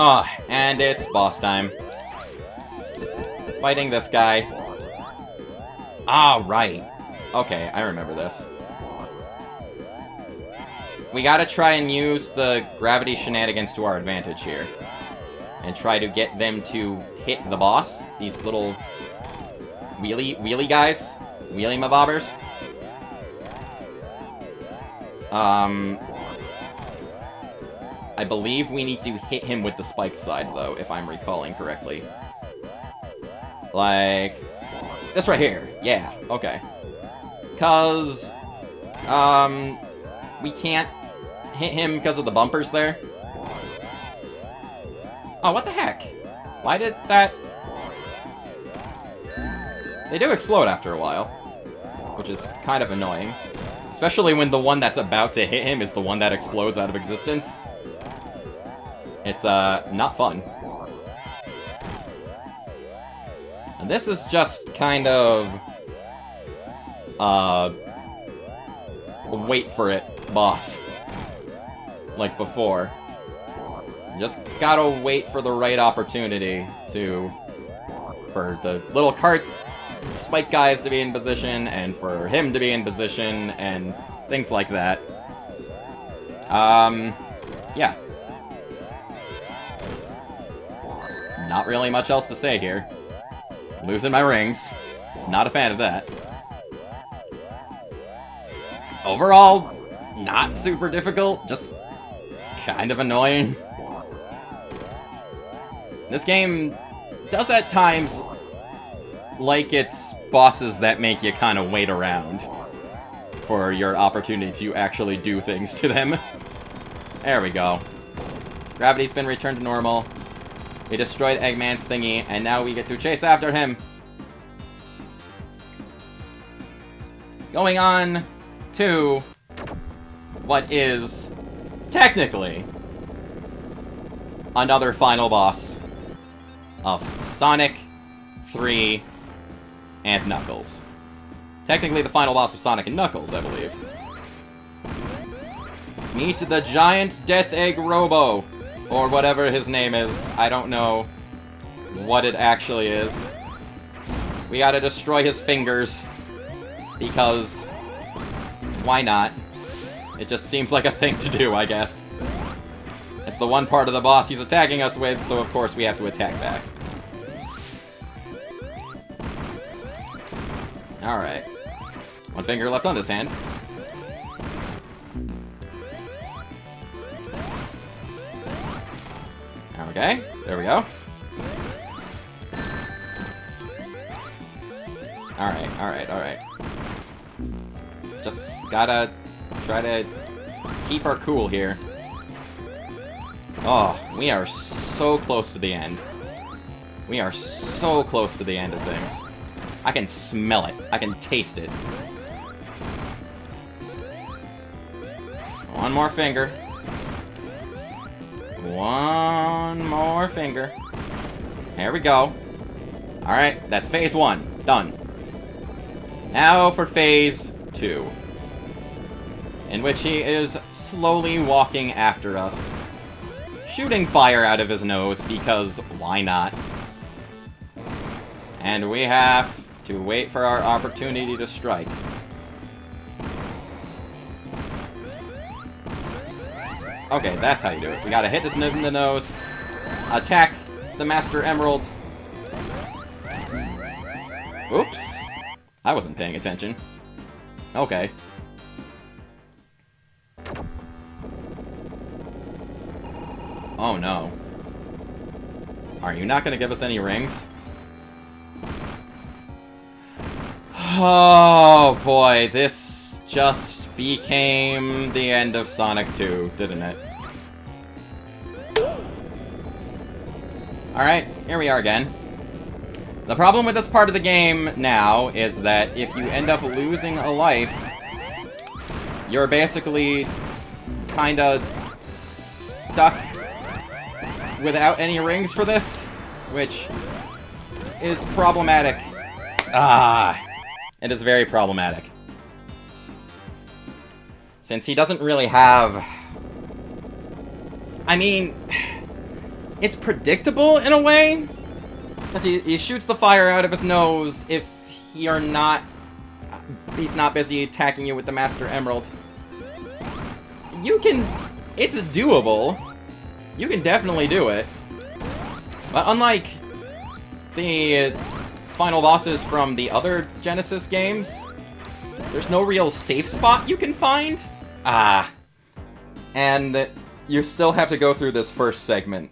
Ah, and it's boss time. Fighting this guy. Ah, right. Okay, I remember this. We gotta try and use the gravity shenanigans to our advantage here. And try to get them to hit the boss. These little wheelie guys. Wheelie mabobbers. I believe we need to hit him with the spike side, though, if I'm recalling correctly. Like, this right here. Yeah, okay. 'Cause, we can't hit him because of the bumpers there. Oh, what the heck? Why did that... They do explode after a while, which is kind of annoying. Especially when the one that's about to hit him is the one that explodes out of existence. It's, not fun. And this is just kind of... wait for it, boss. Like before. Just gotta wait for the right opportunity for the little cart spike guys to be in position, and for him to be in position, and things like that. Yeah. Not really much else to say here. Losing my rings. Not a fan of that. Overall, not super difficult, just kind of annoying. This game does at times like it's bosses that make you kind of wait around for your opportunity to actually do things to them. There we go. Gravity's been returned to normal. We destroyed Eggman's thingy, and now we get to chase after him. Going on to what is technically another final boss of Sonic 3 and Knuckles. Technically the final boss of Sonic and Knuckles, I believe. Meet the giant Death Egg Robo, or whatever his name is. I don't know what it actually is. We gotta destroy his fingers, because why not? It just seems like a thing to do, I guess. It's the one part of the boss he's attacking us with, so of course we have to attack back. Alright. One finger left on this hand. Okay, there we go. Alright. Just gotta try to keep our cool here. Oh, we are so close to the end. We are so close to the end of things. I can smell it. I can taste it. One more finger. One more finger. There we go. Alright, that's phase 1. Done. Now for phase 2. In which he is slowly walking after us. Shooting fire out of his nose, because why not? And we have to wait for our opportunity to strike. Okay, that's how you do it. We gotta hit this in the nose, attack the Master Emerald. Oops. I wasn't paying attention. Okay. Oh no. Are you not gonna give us any rings? Oh boy, this just became the end of Sonic 2, didn't it? Alright, here we are again. The problem with this part of the game now is that if you end up losing a life, you're basically kinda stuck without any rings for this, which is problematic. It is very problematic. Since he doesn't really have... I mean, It's predictable in a way, because he shoots the fire out of his nose if he's not busy attacking you with the Master Emerald. It's doable. You can definitely do it. But unlike the final bosses from the other Genesis games, there's no real safe spot you can find. And you still have to go through this first segment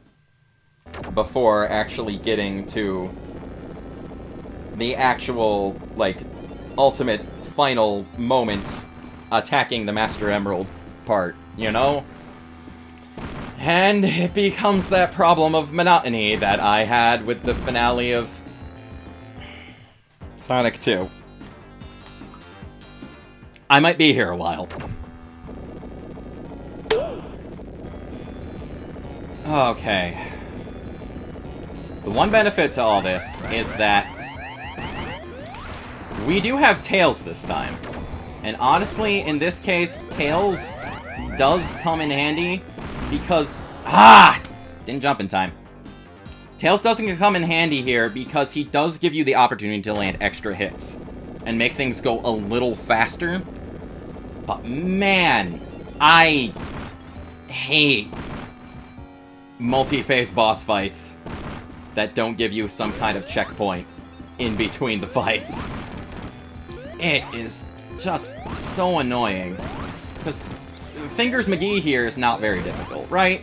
before actually getting to the actual, like, ultimate final moments attacking the Master Emerald part, you know? And it becomes that problem of monotony that I had with the finale of Sonic 2. I might be here a while. Okay. The one benefit to all this is that we do have Tails this time. And honestly, in this case, Tails does come in handy because... Didn't jump in time. Tails doesn't come in handy here because he does give you the opportunity to land extra hits and make things go a little faster. But man, I hate multi-phase boss fights that don't give you some kind of checkpoint in between the fights. It is just so annoying. Because Fingers McGee here is not very difficult, right?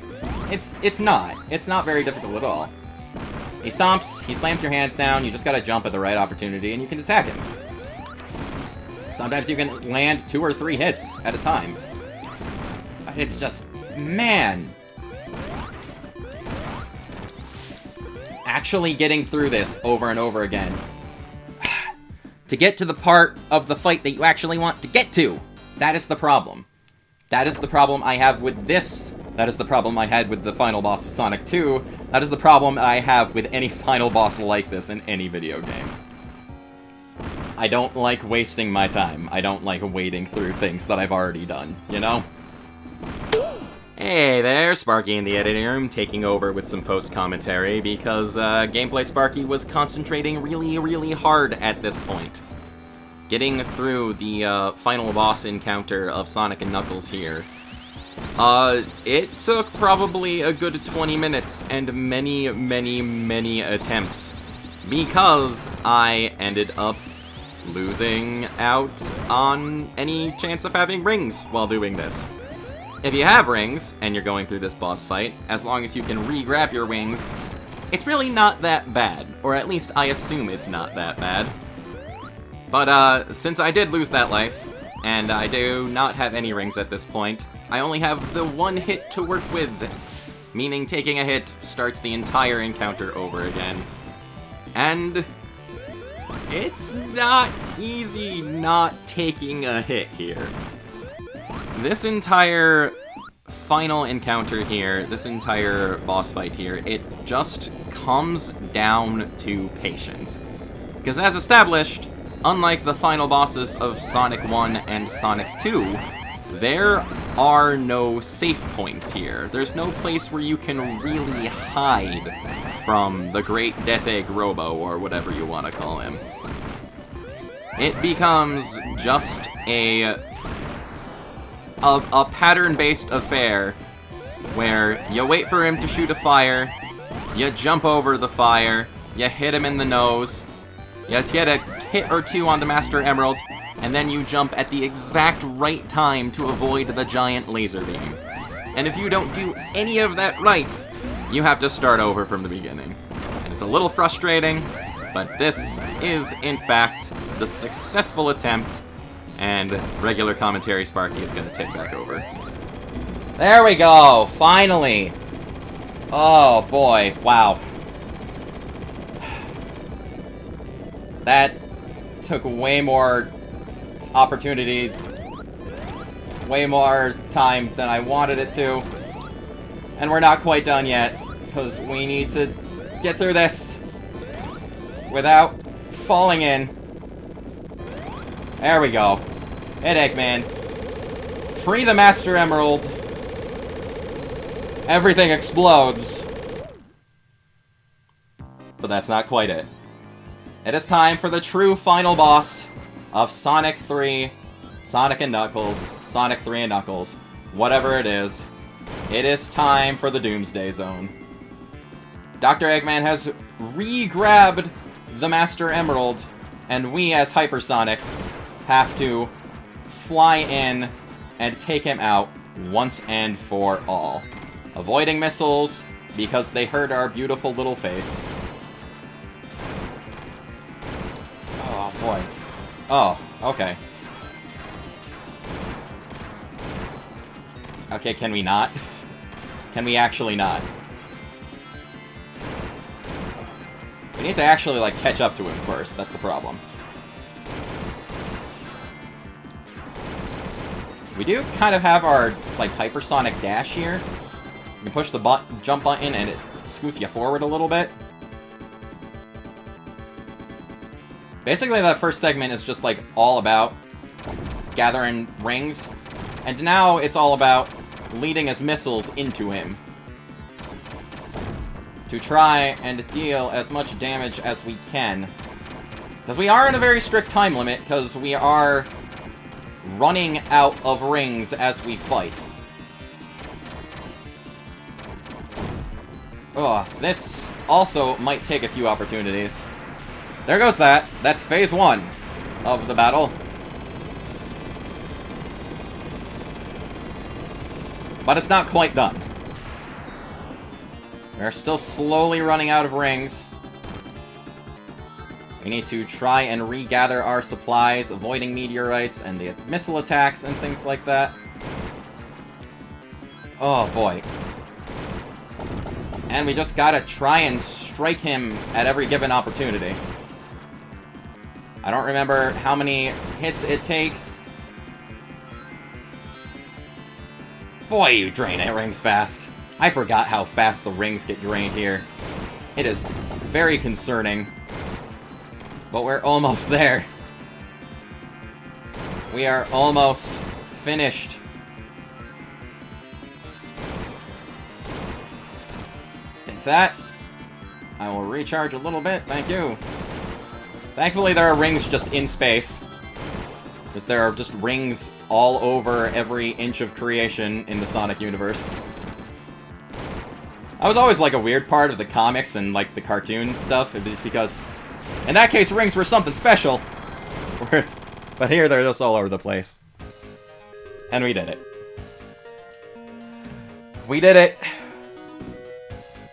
It's not. It's not very difficult at all. He stomps, he slams your hands down, you just gotta jump at the right opportunity and you can attack him. Sometimes you can land 2 or 3 hits at a time. But it's just... man. Actually getting through this over and over again. To get to the part of the fight that you actually want to get to. That is the problem. That is the problem I have with this. That is the problem I had with the final boss of Sonic 2. That is the problem I have with any final boss like this in any video game. I don't like wasting my time. I don't like wading through things that I've already done, you know? Hey there, Sparky in the editing room, taking over with some post-commentary, because Gameplay Sparky was concentrating really, really hard at this point. Getting through the final boss encounter of Sonic and Knuckles here. It took probably a good 20 minutes and many, many, many attempts, because I ended up losing out on any chance of having rings while doing this. If you have rings, and you're going through this boss fight, as long as you can re-grab your wings, it's really not that bad. Or at least I assume it's not that bad. But, since I did lose that life, and I do not have any rings at this point, I only have the 1 hit to work with, meaning taking a hit starts the entire encounter over again. And it's not easy not taking a hit here. This entire final encounter here, this entire boss fight here, it just comes down to patience. Because as established, unlike the final bosses of Sonic 1 and Sonic 2, there are no safe points here. There's no place where you can really hide from the great Death Egg Robo, or whatever you want to call him. It becomes just a pattern-based affair where you wait for him to shoot a fire, you jump over the fire, you hit him in the nose, you get a hit or 2 on the Master Emerald, and then you jump at the exact right time to avoid the giant laser beam. And if you don't do any of that right, you have to start over from the beginning. And it's a little frustrating, but this is, in fact, the successful attempt, and regular commentary Sparky is going to take back over. There we go! Finally! Oh boy, wow. That took way more opportunities, way more time than I wanted it to. And we're not quite done yet, because we need to get through this without falling in. There we go. Hit Eggman. Free the Master Emerald. Everything explodes. but that's not quite it. It is time for the true final boss of Sonic 3, Sonic and Knuckles, Sonic 3 and Knuckles, whatever it is. It is time for the Doomsday Zone. Dr. Eggman has re-grabbed the Master Emerald, and we as Hypersonic have to fly in and take him out once and for all. Avoiding missiles, because they hurt our beautiful little face. Oh, boy. Oh, okay. Okay, can we not? Can we actually not? We need to actually, like, catch up to him first. That's the problem. We do kind of have our, like, hypersonic dash here. You push the jump button and it scoots you forward a little bit. Basically, that first segment is just, like, all about gathering rings. And now it's all about leading his missiles into him to try and deal as much damage as we can. Because we are in a very strict time limit, because we are running out of rings as we fight. Oh, this also might take a few opportunities. There goes that. That's phase 1 of the battle. But it's not quite done. We're still slowly running out of rings. We need to try and regather our supplies, avoiding meteorites and the missile attacks and things like that. Oh boy. And we just gotta try and strike him at every given opportunity. I don't remember how many hits it takes. Boy, you drain it rings fast. I forgot how fast the rings get drained here. It is very concerning. But we're almost there. We are almost finished. Take that. I will recharge a little bit, thank you. Thankfully there are rings just in space. Because there are just rings all over every inch of creation in the Sonic universe. That was always like a weird part of the comics and like the cartoon stuff, just because in that case rings were something special. But here they're just all over the place. And we did it. We did it.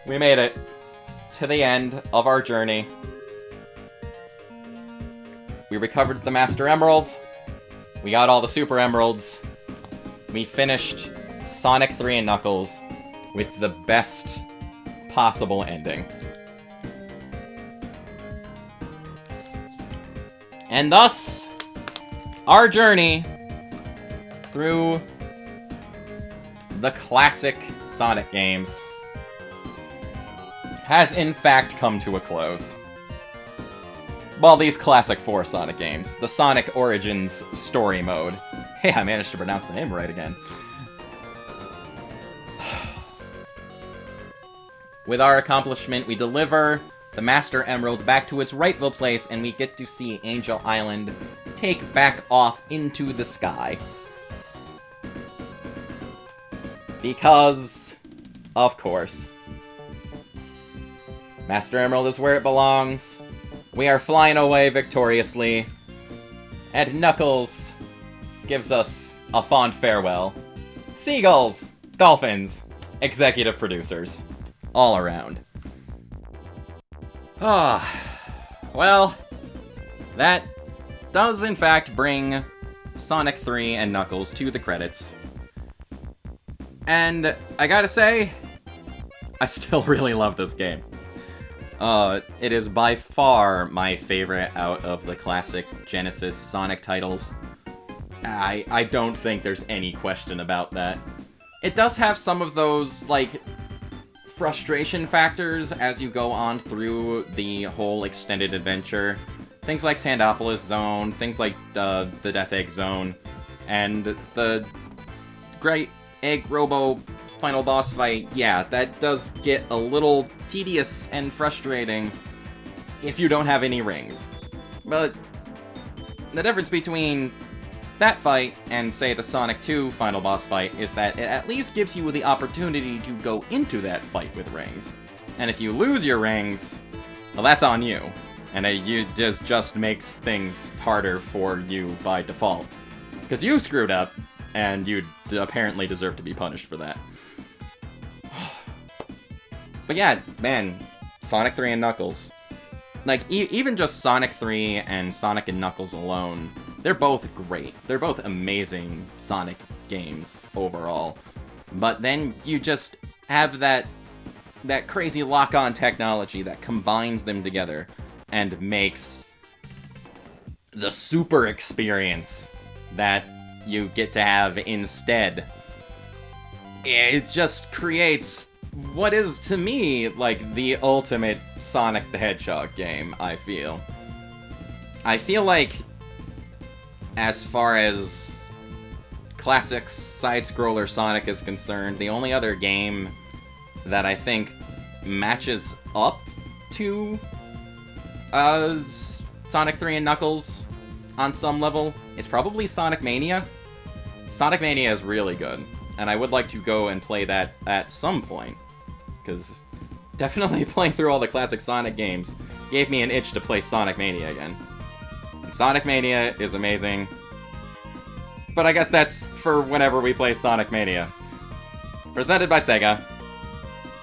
We made it to the end of our journey. We recovered the Master Emerald. We got all the Super Emeralds. We finished Sonic 3 and Knuckles with the best possible ending. And thus, our journey through the classic Sonic games has in fact come to a close. Well, these classic 4 Sonic games. The Sonic Origins story mode. Hey, I managed to pronounce the name right again. With our accomplishment, we deliver the Master Emerald back to its rightful place, and we get to see Angel Island take back off into the sky. Because, of course, Master Emerald is where it belongs. We are flying away victoriously, and Knuckles gives us a fond farewell. Seagulls, dolphins, executive producers, all around. Well, that does in fact bring Sonic 3 and Knuckles to the credits. And I gotta say, I still really love this game. It is by far my favorite out of the classic Genesis Sonic titles. I don't think there's any question about that. It does have some of those, like, frustration factors as you go on through the whole extended adventure. Things like Sandopolis Zone, things like the Death Egg Zone, and the Great Egg Robo final boss fight. Yeah, that does get a little tedious and frustrating, if you don't have any rings. But the difference between that fight and, say, the Sonic 2 final boss fight is that it at least gives you the opportunity to go into that fight with rings. And if you lose your rings, well, that's on you. And it just makes things harder for you by default. Because you screwed up, and you apparently deserve to be punished for that. But yeah, man, Sonic 3 and Knuckles. Like, even just Sonic 3 and Sonic and Knuckles alone, they're both great. They're both amazing Sonic games overall. But then you just have that crazy lock-on technology that combines them together and makes the super experience that you get to have instead. It just creates what is, to me, like, the ultimate Sonic the Hedgehog game, I feel. I feel like, as far as classic side-scroller Sonic is concerned, the only other game that I think matches up to Sonic 3 and Knuckles on some level is probably Sonic Mania. Sonic Mania is really good, and I would like to go and play that at some point, because definitely playing through all the classic Sonic games gave me an itch to play Sonic Mania again. And Sonic Mania is amazing, but I guess that's for whenever we play Sonic Mania. Presented by Sega.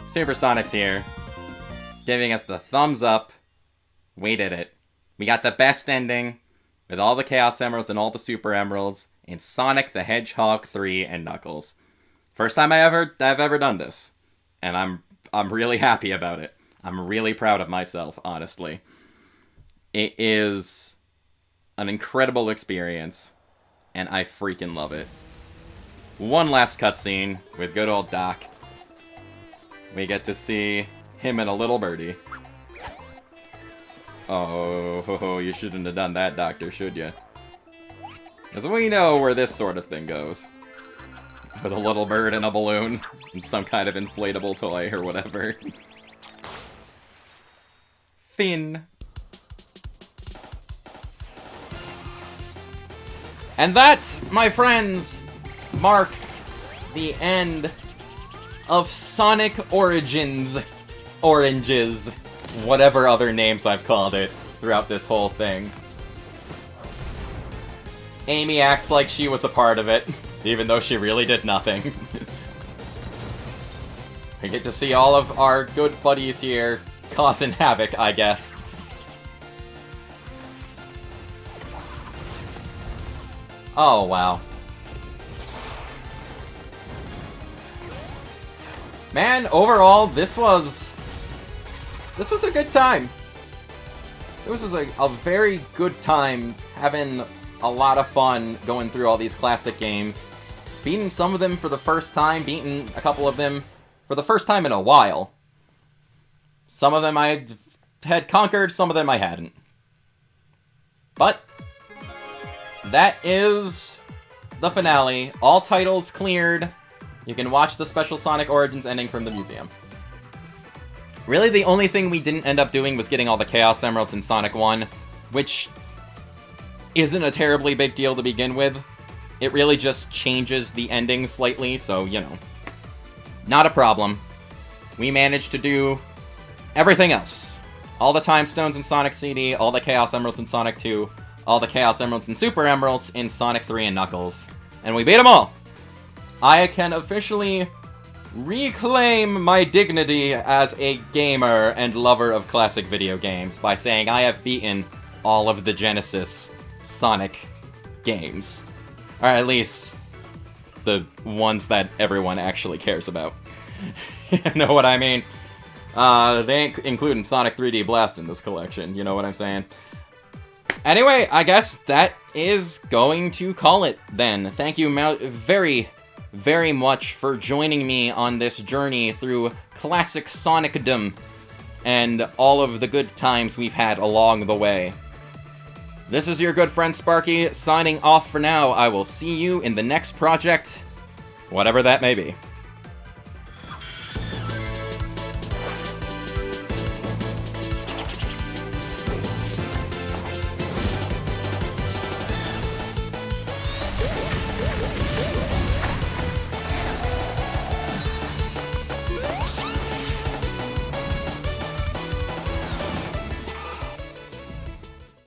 Supersonic's here, giving us the thumbs up. We did it. We got the best ending, with all the Chaos Emeralds and all the Super Emeralds, in Sonic the Hedgehog 3 and Knuckles. First time I've ever done this, and I'm really happy about it. I'm really proud of myself, honestly. It is an incredible experience, and I freaking love it. One last cutscene with good old Doc. We get to see him and a little birdie. Oh, you shouldn't have done that, Doctor, should you? Because we know where this sort of thing goes. With a little bird and a balloon, and some kind of inflatable toy or whatever. Finn. And that, my friends, marks the end of Sonic Origins. Oranges. Whatever other names I've called it throughout this whole thing. Amy acts like she was a part of it, even though she really did nothing. We get to see all of our good buddies here causing havoc, I guess. Oh, wow. Man, overall, this was a good time. This was a very good time, having a lot of fun going through all these classic games. Beating some of them for the first time, beating a couple of them for the first time in a while. Some of them I had conquered, some of them I hadn't. But that is the finale. All titles cleared. You can watch the special Sonic Origins ending from the museum. Really, the only thing we didn't end up doing was getting all the Chaos Emeralds in Sonic 1, which isn't a terribly big deal to begin with. It really just changes the ending slightly, so, you know. Not a problem. We managed to do everything else. All the Time Stones in Sonic CD, all the Chaos Emeralds in Sonic 2, all the Chaos Emeralds and Super Emeralds in Sonic 3 and Knuckles. And we beat them all! I can officially reclaim my dignity as a gamer and lover of classic video games by saying I have beaten all of the Genesis Sonic games. Or at least the ones that everyone actually cares about. You know what I mean? They ain't including Sonic 3D Blast in this collection, you know what I'm saying? Anyway, I guess that is going to call it then. Thank you very, very much for joining me on this journey through classic Sonicdom and all of the good times we've had along the way. This is your good friend Sparky, signing off for now. I will see you in the next project, whatever that may be.